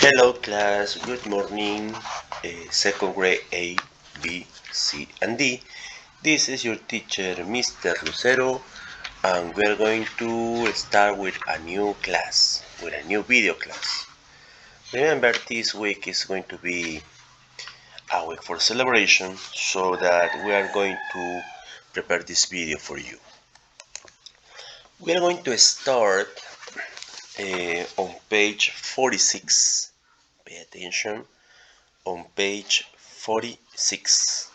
Hello class, good morning. Second grade A, B, C, and D. This is your teacher, Mr. Lucero, and we're going to start with a new class, with a new video class. Remember, this week is going to be a week for celebration, so that we are going to prepare this video for you. We are going to start on page 46. Pay attention. On page 46,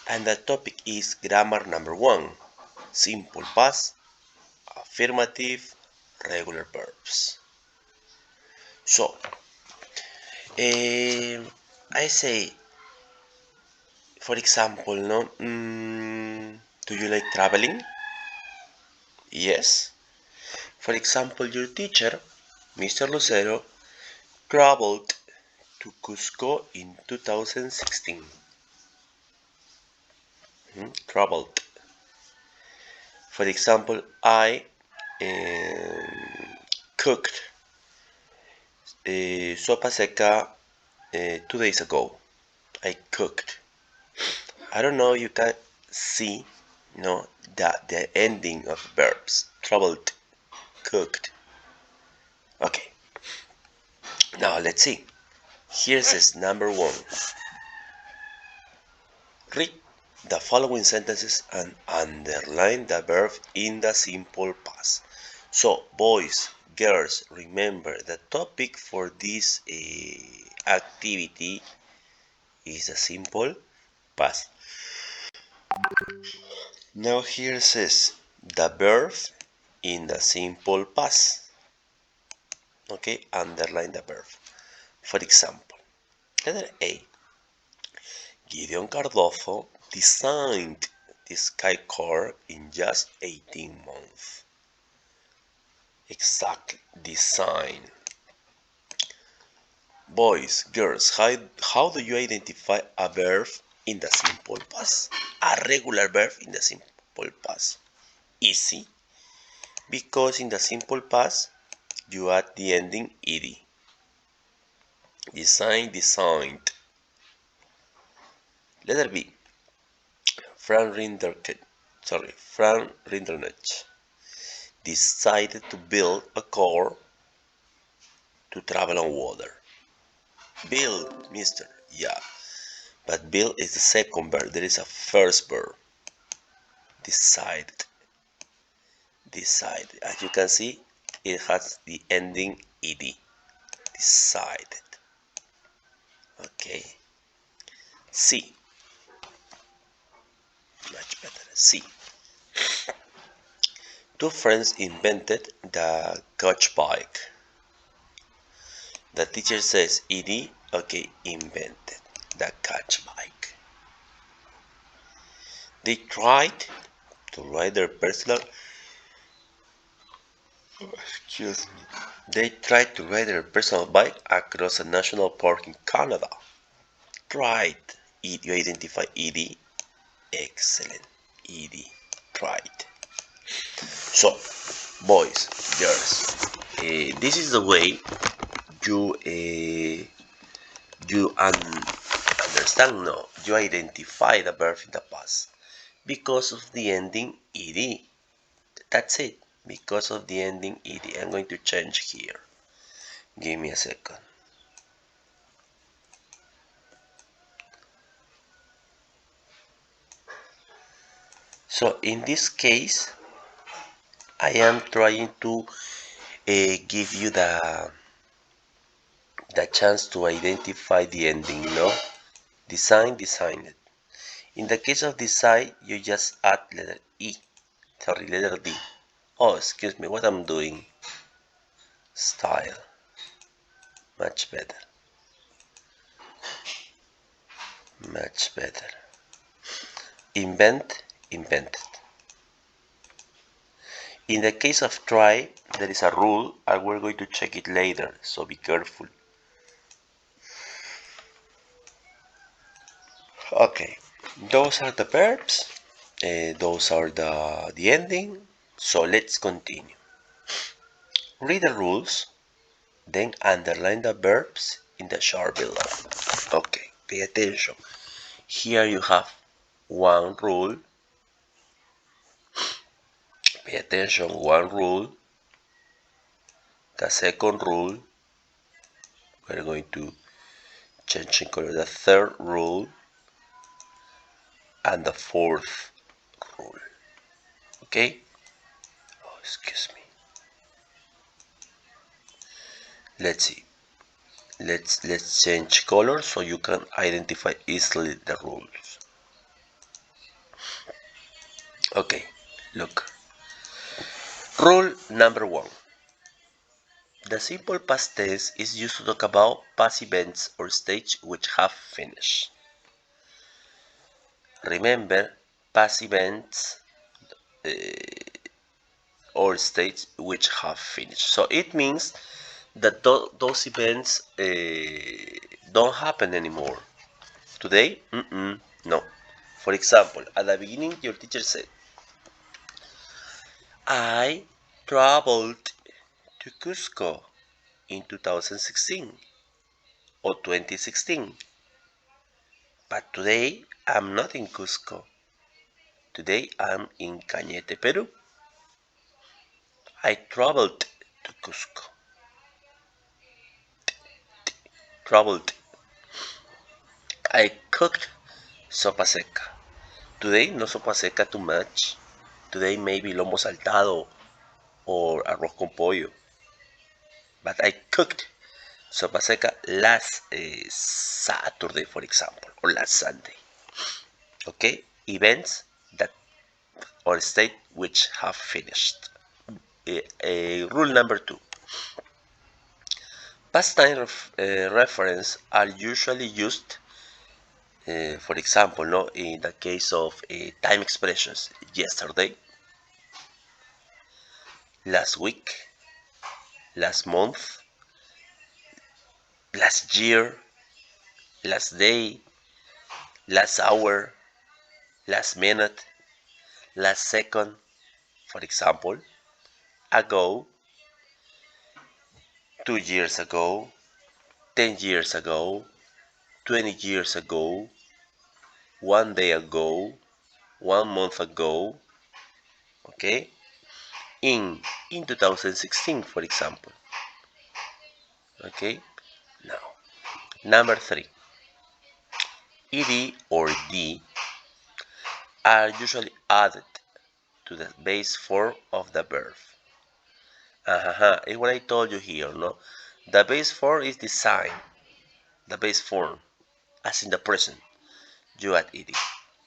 and the topic is grammar number 1, simple past, affirmative, regular verbs. So I say, for example, do you like traveling? Yes. For example, your teacher, Mr. Lucero, traveled to Cusco in 2016. Traveled. For example, I cooked sopa seca 2 days ago. I cooked. I don't know, you can see, that the ending of verbs. Traveled, cooked. Okay. Now let's see. Here says number 1. Read the following sentences and underline the verb in the simple past. So, boys, girls, remember the topic for this activity is a simple past. Now here says the verb in the simple past. Okay, underline the verb. For example, letter A. Gideon Cardozo designed the sky car in just 18 months. Exactly, design. Boys, girls, how do you identify a verb in the simple past? A regular verb in the simple past. Easy, because in the simple past, you add the ending ed. Design, designed. Letter B. Frank Rinderknecht decided to build a car to travel on water. Build, mister. Yeah. But build is the second verb. There is a first verb. Decided. Decided. As you can see, it has the ending ed. Decided. Okay. C. Much better. C. Two friends invented the coach bike. The teacher says ed. Okay, invented the coach bike. They tried to ride their personal bike across a national park in Canada. Tried. You identify ed. Excellent. Ed. Tried. So, boys, girls, this is the way you understand. No, you identify the verb in the past because of the ending ed. That's it. Because of the ending ed. I'm going to change here. Give me a second. So in this case, I am trying to give you the chance to identify the ending, Design, designed. In the case of design, you just add letter letter D. Oh, excuse me, what I'm doing. Style. Much better. Much better. Invent, invented. In the case of try, there is a rule and we're going to check it later, so be careful. Okay, those are the verbs. Those are the ending. So let's continue. Read the rules. Then underline the verbs in the chart below. Okay, pay attention. Here you have one rule. Pay attention, one rule. The second rule, we're going to change in color the third rule and the fourth rule. Okay? Oh, excuse me. Let's see. Let's change color so you can identify easily the rules. Okay, look. Rule number 1. The simple past tense is used to talk about past events or stages which have finished. Remember, past events or states which have finished. So it means that those events don't happen anymore. Today, no. For example, at the beginning, your teacher said, I traveled to Cusco in 2016 or 2016. But today, I'm not in Cusco. Today, I'm in Cañete, Peru. I traveled to Cusco. Traveled. I cooked sopa seca. Today, no sopa seca too much. Today, maybe lomo saltado or arroz con pollo. But I cooked sopa seca last Saturday, for example, or last Sunday. Okay, events that or state which have finished. Rule number 2. Past time reference are usually used, for example, no, in the case of time expressions, yesterday, last week, last month, last year, last day, last hour, last minute, last second, for example, ago, 2 years ago, 10 years ago, 20 years ago, 1 day ago, 1 month ago, okay? In 2016, for example, okay? Now, number 3, ed or d are usually added to the base form of the verb. It's what I told you here, no? The base form is the sign, the base form, as in the present. You add ed,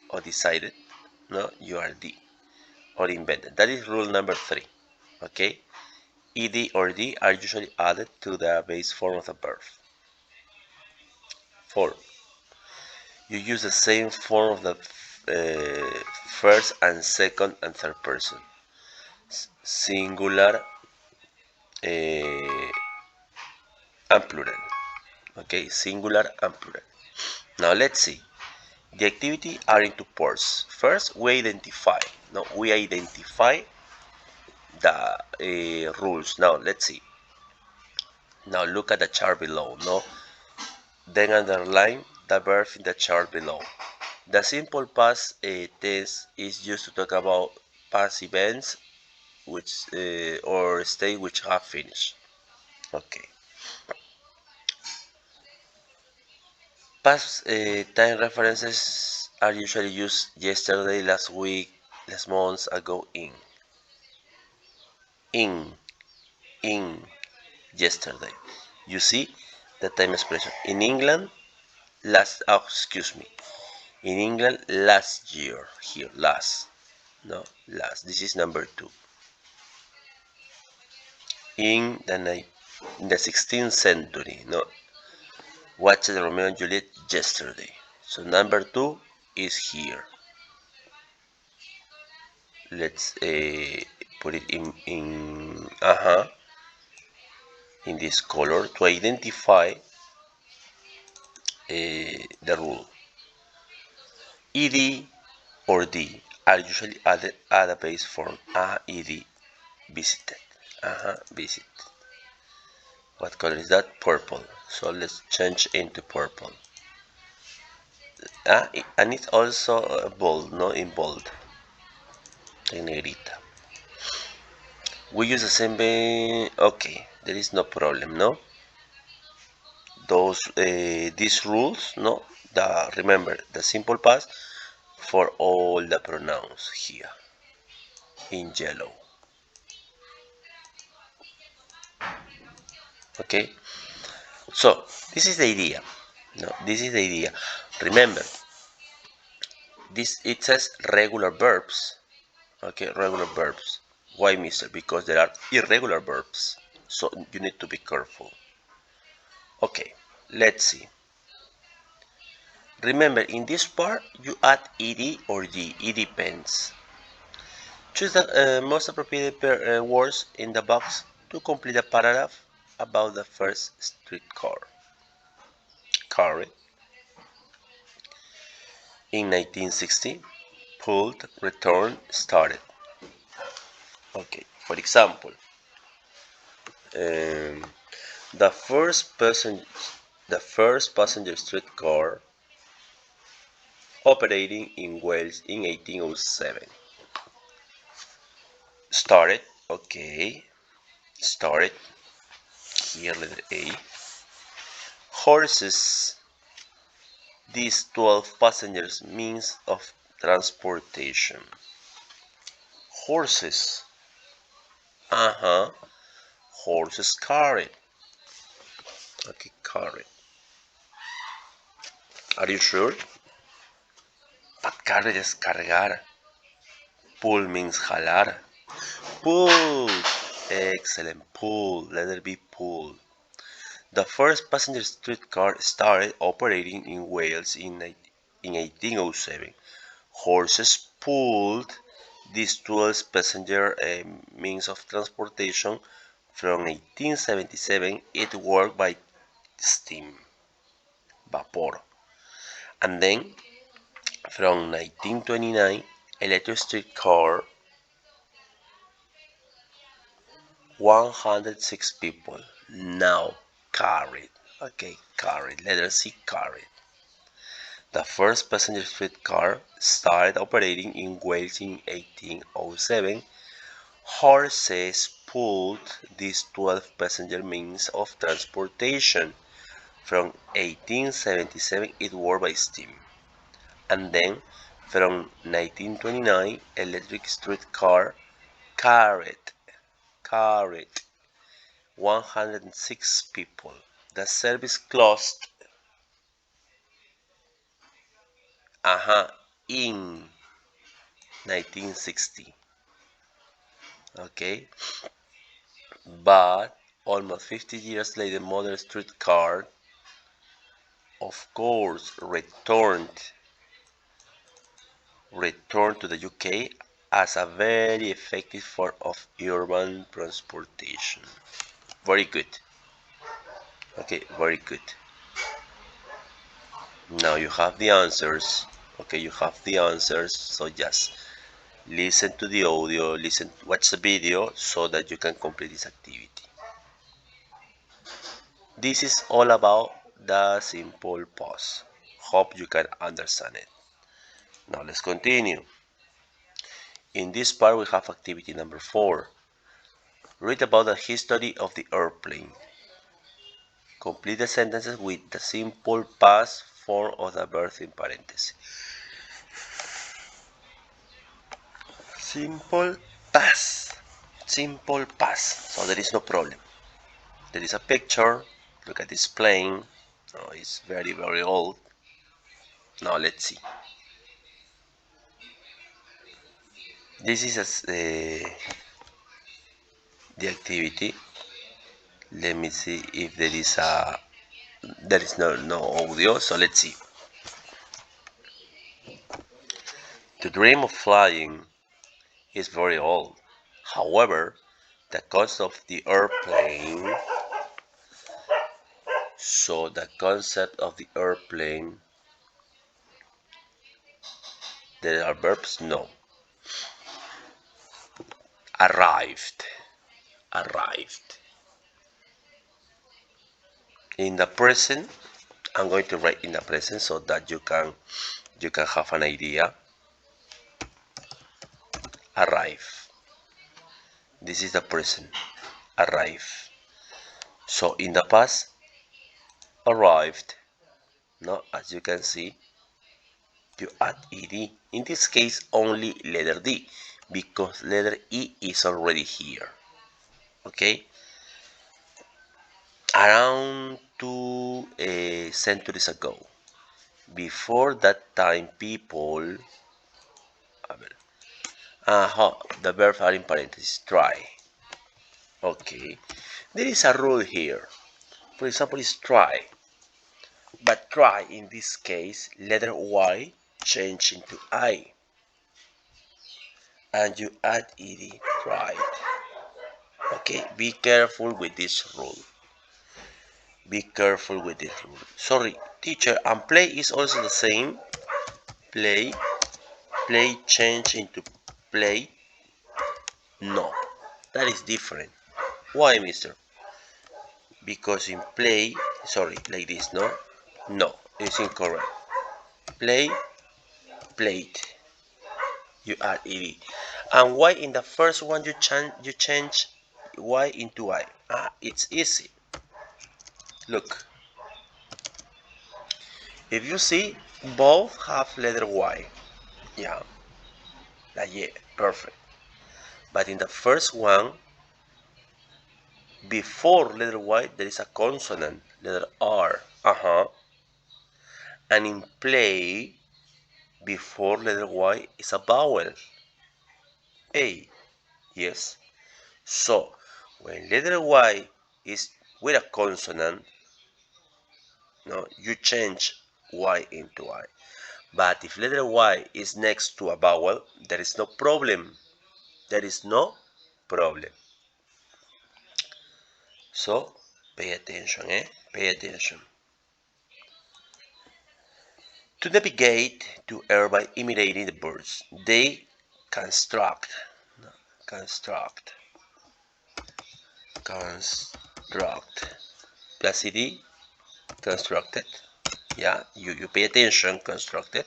or decided, no? You are d, or invented. That is rule number 3, okay? Ed or d are usually added to the base form of the verb. 4. You use the same form of the first and second and third person. Singular and plural. Okay, singular and plural. Now let's see. The activity are into parts. First, we identify. No, we identify the rules. Now let's see. Now look at the chart below. No, then underline the verb in the chart below. The simple past tense is used to talk about past events which or state which have finished. Okay. Past time references are usually used yesterday, last week, last month ago, in, yesterday. You see the time expression. In England, in England, last year, here, last. No, last. This is number 2. In the 16th century, no, watched Romeo and Juliet yesterday. So number 2 is here. Let's put it in this color to identify the rule. Ed or d are usually added at a base form. Ed, visited. Visit. What color is that? Purple. So let's change into purple. And it's also bold, no? In bold. En negrita. We use the same. Okay, there is no problem, no? These rules, no? Remember the simple past for all the pronouns here in yellow. Okay, so this is the idea. No, this is the idea. Remember, this it says regular verbs. Okay, regular verbs. Why, mister? Because there are irregular verbs. So you need to be careful. Okay, let's see. Remember, in this part, you add ed or g. It depends. Choose the most appropriate words in the box to complete a paragraph about the first streetcar. Carried in 1960. Pulled, returned, started. Okay, for example, um, the first passenger streetcar operating in Wales in 1807. Started, okay, started. Here, letter A. Horses. These 12 passengers means of transportation. Horses. Horses carried. Okay, carried. Are you sure? But carried is cargar. Pull means jalar. Pull. Excellent. Pull. Letter B, pull. The first passenger streetcar started operating in Wales in 1807. Horses pulled this 12 passenger means of transportation from 1877. It worked by steam, vapor, and then from 1929, electric streetcar, 106 people now carried. Okay, carried. Letter C, carried. The first passenger streetcar started operating in Wales in 1807. Horses pulled these 12 passenger means of transportation. From 1877 it worked by steam. And then from 1929 electric streetcar carried 106 people. The service closed in 1960. Okay, but almost 50 years later, modern streetcar, of course, returned to the UK as a very effective form of urban transportation. Very good. Okay, very good. Now you have the answers. Okay, you have the answers. So just listen to the audio, watch the video so that you can complete this activity. This is all about the simple pause. Hope you can understand it. Now let's continue. In this part we have activity number 4. Read about the history of the airplane. Complete the sentences with the simple past form of the verb in parentheses. Simple past. Simple past. So there is no problem. There is a picture. Look at this plane. Oh, it's very, very old. Now let's see. This is the activity. Let me see if there is no audio. So let's see. The dream of flying is very old. However, the concept of the airplane. So the concept of the airplane. There are verbs? No. Arrived. Arrived. In the present, I'm going to write in the present so that you can have an idea. Arrive. This is the present. Arrive. So in the past, arrived. No, as you can see, you add ed. In this case, only letter D, because letter E is already here. Okay. Around 2 centuries ago, before that time, people. The verbs are in parentheses. Try. Okay. There is a rule here. For example, is try. But try in this case, letter Y change into I. And you add ed. Tried. Okay, be careful with this rule. Be careful with this rule. Sorry, teacher, and play is also the same. Play. Play change into play. No, that is different. Why, mister? Because in play, sorry, like this, no? No, it's incorrect. Play, played. You add ed. And why in the first one you change y into I? It's easy. Look. If you see, both have letter Y. Yeah. Yeah, perfect. But in the first one, before letter Y, there is a consonant, letter R. And in play, before letter Y is a vowel. A. Yes. So, when letter Y is with a consonant, no, you change Y into I. But if letter Y is next to a vowel, there is no problem. There is no problem. So, pay attention, Pay attention. To navigate to air by imitating the birds, they construct, construct, plus ed, constructed. Yeah, you pay attention, constructed.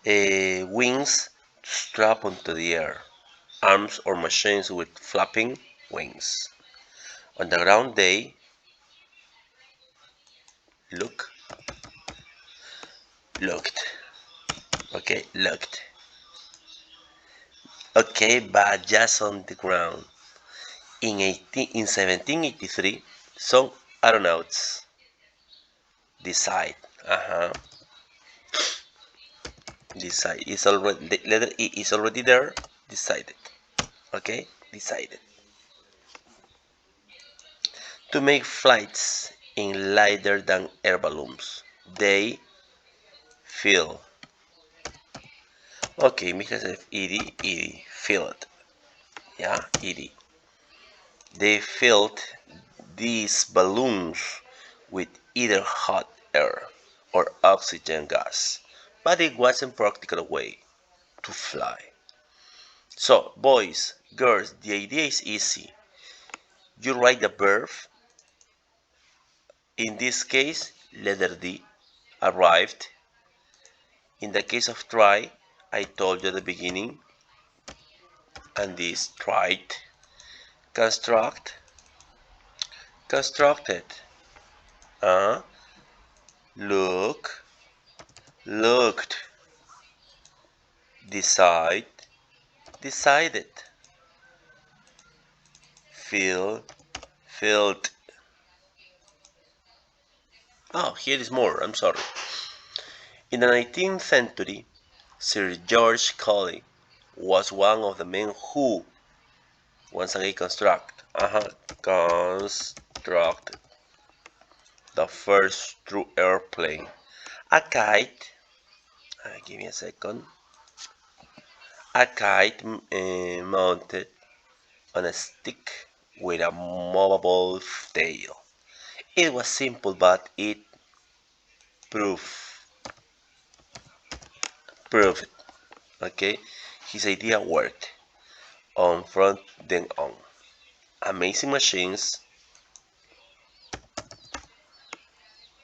Wings strap onto the air, arms or machines with flapping wings. On the ground they looked. Okay, looked. Okay, but just on the ground. In 1783, some aeronauts decide. Decide is already the letter E is already there. Decided. Okay, decided to make flights in lighter than air balloons. They feel. Okay, because of ed, filled. Yeah, ed. They filled these balloons with either hot air or oxygen gas, but it wasn't practical way to fly. So, boys, girls, the idea is easy. You write the verb. In this case, letter D, arrived. In the case of try, I told you at the beginning, and this tried. Construct, constructed. Look, looked. Decide, decided. Feel, filled. Oh, here is more, I'm sorry. In the 19th century, Sir George Colley was one of the men who, once again, construct the first true airplane. A kite, give me a second. A kite mounted on a stick with a movable tail. It was simple, but it proved it. Okay, his idea worked. On front, then on. Amazing machines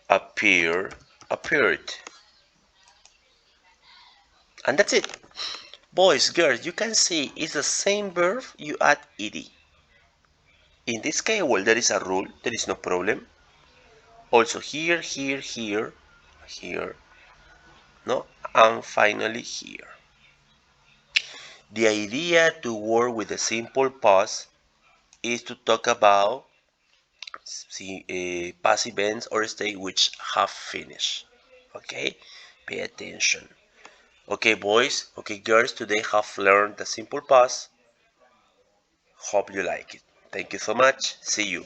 appear, appeared. And that's it. Boys, girls, you can see it's the same verb, you add ed. In this case, well, there is a rule, there is no problem. Also here, here, here, here, no, and finally here. The idea to work with the simple past is to talk about past events or state which have finished. Okay, pay attention. Okay, boys, okay, girls, today have learned the simple past. Hope you like it. Thank you so much. See you.